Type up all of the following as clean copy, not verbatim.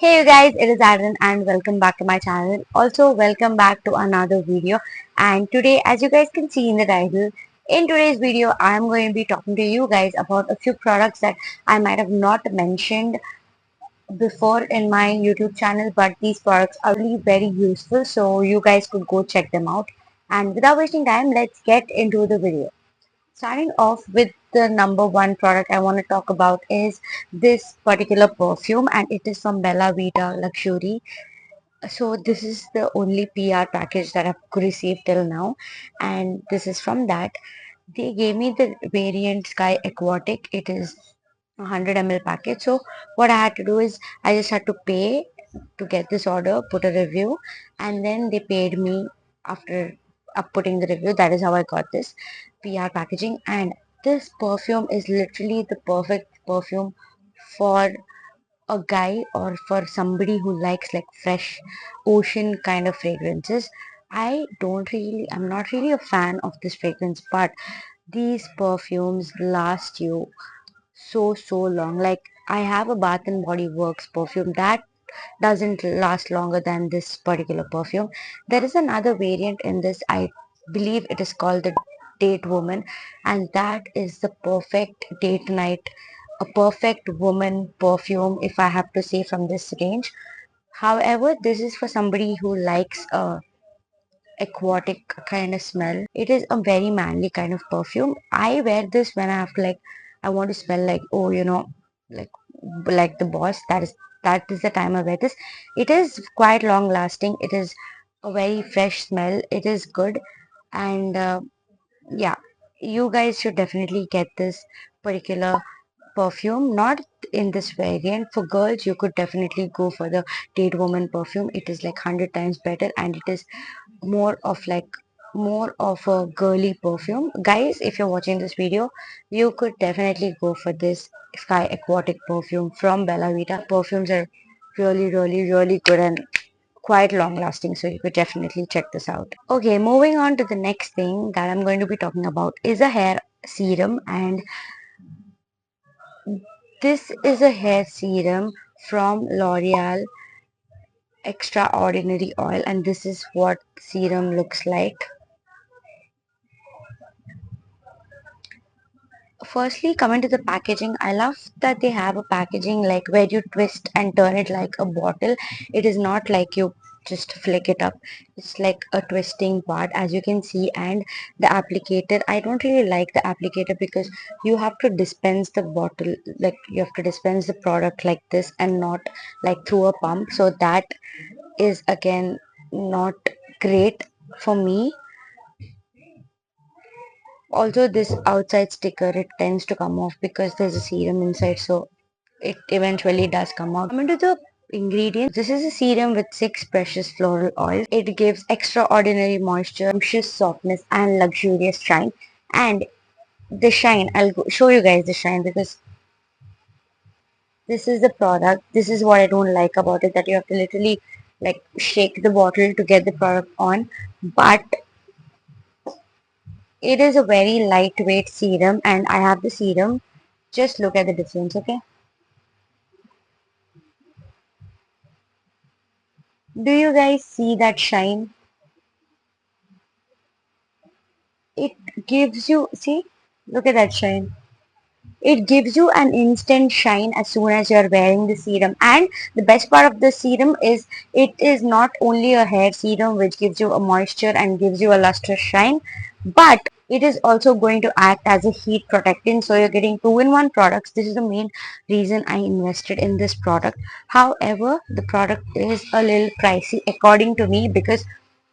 Hey you guys, it is Aaron and welcome back to my channel. Also welcome back to another video. And today, as you guys can see in the title, in today's video I am going to be talking to you guys about a few products that I might have not mentioned before in my YouTube channel, but these products are really very useful, so you guys could go check them out. And without wasting time, let's get into the video. Starting off with the number one product I want to talk about is this particular perfume, and it is from Bella Vita Luxury. So this is the only PR package that I've received till now, and this is from that. They gave me the variant Sky Aquatic. It is a 100 ml package. So what I had to do is I just had to pay to get this order, put a review, and then they paid me after putting the review. That is how I got this PR packaging. And this perfume is literally the perfect perfume for a guy or for somebody who likes like fresh ocean kind of fragrances. I'm not really a fan of this fragrance, but these perfumes last you so long. Like I have a Bath and Body Works perfume that doesn't last longer than this particular perfume. There is another variant in this. I believe it is called the Date Woman, and that is the perfect date night, a perfect woman perfume if I have to say from this range. However, this is for somebody who likes a aquatic kind of smell. It is a very manly kind of perfume. I wear this when I have to, like, I want to smell like, oh, like the boss. That is the time I wear this. It is quite long lasting. It is a very fresh smell. It is good, and yeah, you guys should definitely get this particular perfume, not in this variant. For girls, you could definitely go for the Date Woman perfume. It is like 100 times better, and it is more of like more of a girly perfume. Guys, if you're watching this video, you could definitely go for this Sky Aquatic perfume from Bella Vita. Perfumes are really good and quite long lasting, so you could definitely check this out. Okay, moving on to the next thing that I'm going to be talking about is a hair serum, and this is a hair serum from L'Oreal Extraordinary Oil, and this is what serum looks like. Firstly, coming to the packaging, I love that they have a packaging like where you twist and turn it like a bottle. It is not like you just flick it up. It's like a twisting part, as you can see. And the applicator, I don't really like the applicator because you have to dispense the bottle, like you have to dispense the product like this and not like through a pump. So that is again not great for me. Also, this outside sticker, it tends to come off because there's a serum inside, so it eventually does come out. Coming to the ingredients, this is a serum with 6 precious floral oils. It gives extraordinary moisture, sumptuous softness, and luxurious shine. And the shine, show you guys the shine because this is the product. This is what I don't like about it, that you have to literally like shake the bottle to get the product on. But it is a very lightweight serum, and I have the serum. Just look at the difference, okay? Do you guys see that shine? It gives you, see, look at that shine. It gives you an instant shine as soon as you're wearing the serum. And the best part of the serum is it is not only a hair serum which gives you a moisture and gives you a lustrous shine, but it is also going to act as a heat protectant. So you're getting two-in-one products. This is the main reason I invested in this product. However, the product is a little pricey according to me because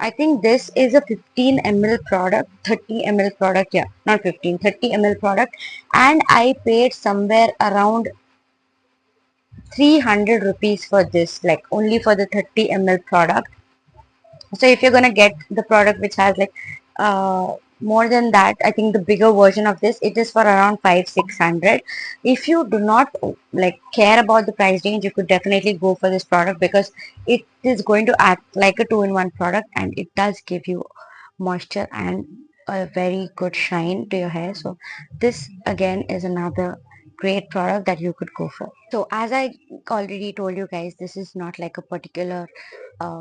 I think this is a 15 ml product, 30 ml product, yeah, not 15, 30 ml product, and I paid somewhere around 300 rupees for this, like only for the 30 ml product. So if you're gonna get the product which has like more than that, I think the bigger version of this, it is for around 500-600. If you do not like care about the price range, you could definitely go for this product because it is going to act like a two-in-one product, and it does give you moisture and a very good shine to your hair. So this again is another great product that you could go for. So as I already told you guys, this is not like a particular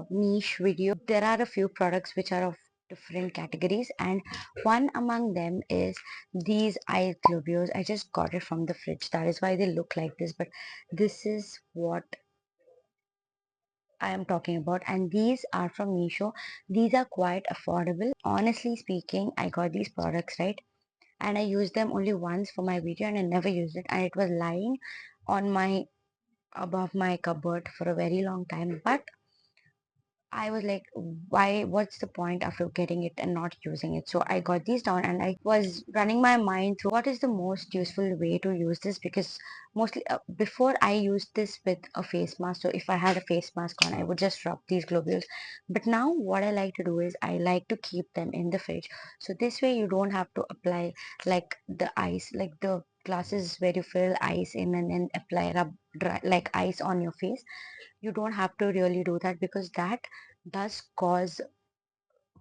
niche video. There are a few products which are of different categories, and one among them is these eye globules. I just got it from the fridge, that is why they look like this, but this is what I am talking about, and these are from Meesho. These are quite affordable. Honestly speaking, I got these products, right, and I used them only once for my video and I never used it, and it was lying on my above my cupboard for a very long time. But I was like, why? What's the point after getting it and not using it? So I got these down and I was running my mind through what is the most useful way to use this, because mostly before I used this with a face mask. So if I had a face mask on, I would just rub these globules. But now what I like to do is I like to keep them in the fridge. So this way you don't have to apply like the ice, like the glasses where you fill ice in and then apply rub dry, like ice on your face. You don't have to really do that because that does cause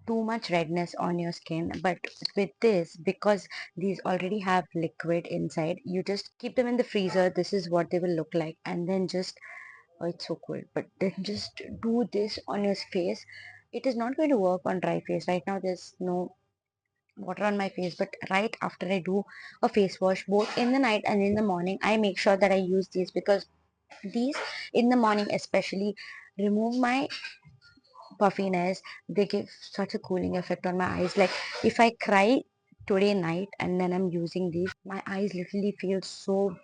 too much redness on your skin. But with this, because these already have liquid inside, you just keep them in the freezer. This is what they will look like, and then just, oh, it's so cool. But then just do this on your face. It is not going to work on dry face. Right now there's no water on my face, but right after I do a face wash, both in the night and in the morning, I make sure that I use these, because these in the morning especially remove my puffiness. They give such a cooling effect on my eyes. Like if I cry today night and then I'm using these, my eyes literally feel so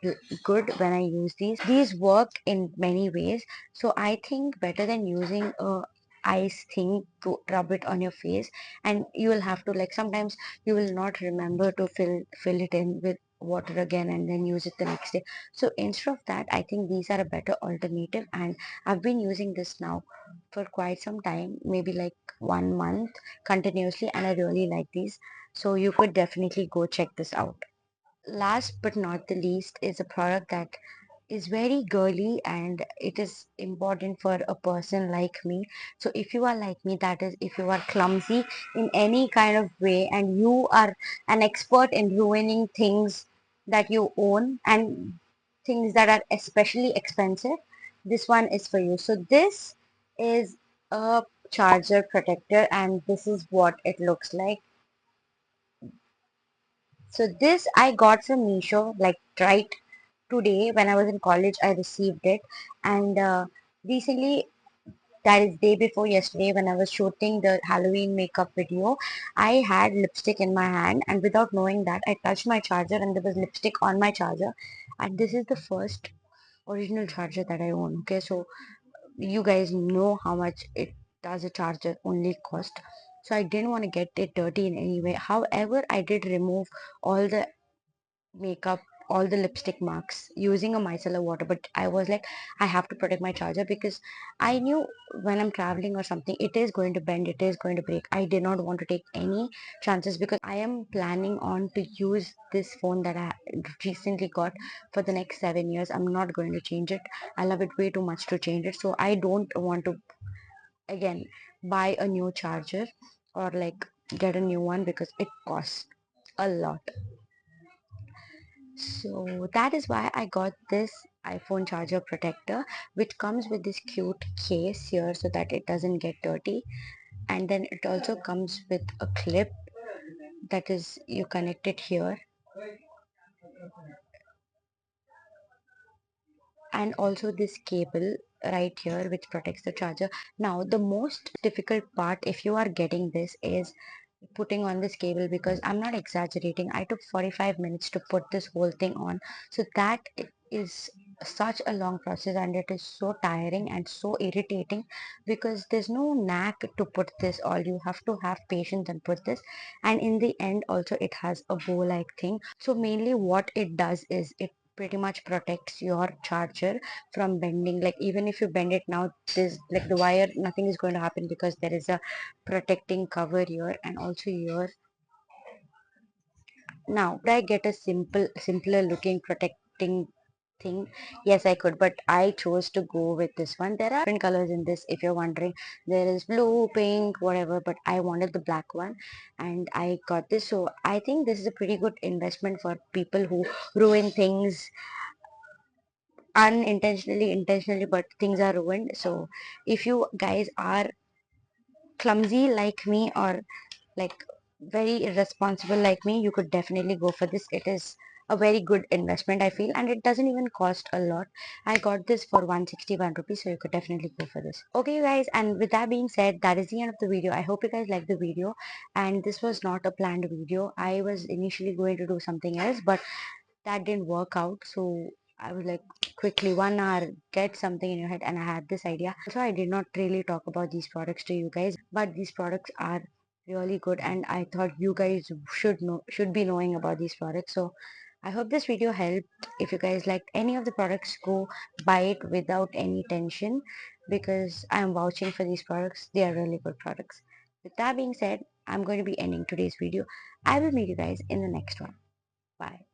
good when I use these work in many ways. So I think better than using a ice thing to rub it on your face, and you will have to, like, sometimes you will not remember to fill it in with water again and then use it the next day. So instead of that, I think these are a better alternative, and I've been using this now for quite some time, maybe like 1 month continuously, and I really like these. So you could definitely go check this out. Last but not the least is a product that is very girly and it is important for a person like me. So if you are like me, that is, if you are clumsy in any kind of way and you are an expert in ruining things that you own and things that are especially expensive, this one is for you. So this is a charger protector and this is what it looks like. So this I got from Meesho, like right today when I was in college. I received it, and recently, that is day before yesterday, when I was shooting the Halloween makeup video, I had lipstick in my hand, and without knowing that, I touched my charger and there was lipstick on my charger. And this is the first original charger that I own. Okay, so you guys know how much it does a charger only cost. So I didn't want to get it dirty in any way. However, I did remove all the makeup, all the lipstick marks using a micellar water. But I was like, I have to protect my charger because I knew when I'm traveling or something, it is going to bend, it is going to break. I did not want to take any chances because I am planning on to use this phone that I recently got for the next 7 years. I'm not going to change it. I love it way too much to change it. So I don't want to again buy a new charger or like get a new one because it costs a lot. So that is why I got this iPhone charger protector, which comes with this cute case here so that it doesn't get dirty. And then it also comes with a clip that is, you connect it here, and also this cable right here which protects the charger. Now the most difficult part if you are getting this is putting on this cable, because I'm not exaggerating, I took 45 minutes to put this whole thing on. So that is such a long process and it is so tiring and so irritating because there's no knack to put this. All you have to have patience and put this, and in the end also it has a bow like thing. So mainly what it does is it pretty much protects your charger from bending. Like even if you bend it now, this, like the wire, nothing is going to happen because there is a protecting cover here and also here. Now I get a simpler looking protecting thing. Yes, I could, but I chose to go with this one. There are different colors in this, if you're wondering. There is blue, pink, whatever, but I wanted the black one and I got this. So I think this is a pretty good investment for people who ruin things unintentionally, intentionally, but things are ruined. So if you guys are clumsy like me or like very irresponsible like me, you could definitely go for this. It is a very good investment, I feel, and it doesn't even cost a lot. I got this for 161 rupees, so you could definitely go for this. Okay, you guys, and with that being said, that is the end of the video. I hope you guys liked the video, and this was not a planned video. I was initially going to do something else, but that didn't work out, so I was like, quickly 1 hour, get something in your head, and I had this idea. So I did not really talk about these products to you guys, but these products are really good, and I thought you guys should be knowing about these products. So I hope this video helped. If you guys liked any of the products, go buy it without any tension, because I'm vouching for these products. They are really good products. With that being said, I'm going to be ending today's video. I will meet you guys in the next one. Bye.